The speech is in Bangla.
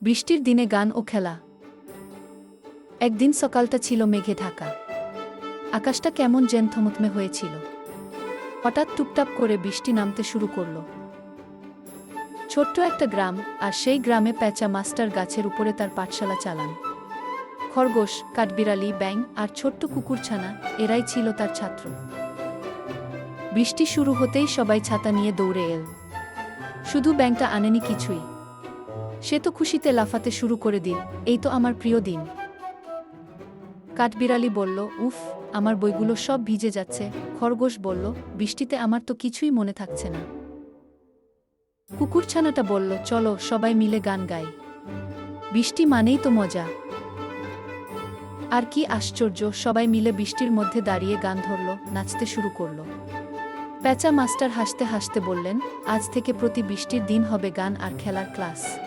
বৃষ্টির দিনে গান ও খেলা। একদিন সকালটা ছিল মেঘে ঢাকা। আকাশটা কেমন যেন থমথমে হয়েছিল। হঠাৎ টুপটাপ করে বৃষ্টি নামতে শুরু করল। ছোট্ট একটা গ্রাম, আর সেই গ্রামে প্যাঁচা মাস্টার গাছের উপরে তার পাঠশালা চালান। খরগোশ, কাঠবিড়ালি, ব্যাঙ আর ছোট্ট কুকুরছানা, এরাই ছিল তার ছাত্র। বৃষ্টি শুরু হতেই সবাই ছাতা নিয়ে দৌড়ে এল। শুধু ব্যাঙটা আনেনি কিছুই। সে তো খুশিতে লাফাতে শুরু করে দিল, এই তো আমার প্রিয় দিন। কাঠবিড়ালি বলল, উফ, আমার বইগুলো সব ভিজে যাচ্ছে। খরগোশ বলল, বৃষ্টিতে আমার তো কিছুই মনে থাকছে না। কুকুরছানাটা বলল, চলো সবাই মিলে গান গাই। বৃষ্টি মানেই তো মজা। আর কি আশ্চর্য, সবাই মিলে বৃষ্টির মধ্যে দাঁড়িয়ে গান ধরল, নাচতে শুরু করল। প্যাঁচা মাস্টার হাসতে হাসতে বললেন, আজ থেকে প্রতি বৃষ্টির দিন হবে গান আর খেলার ক্লাস।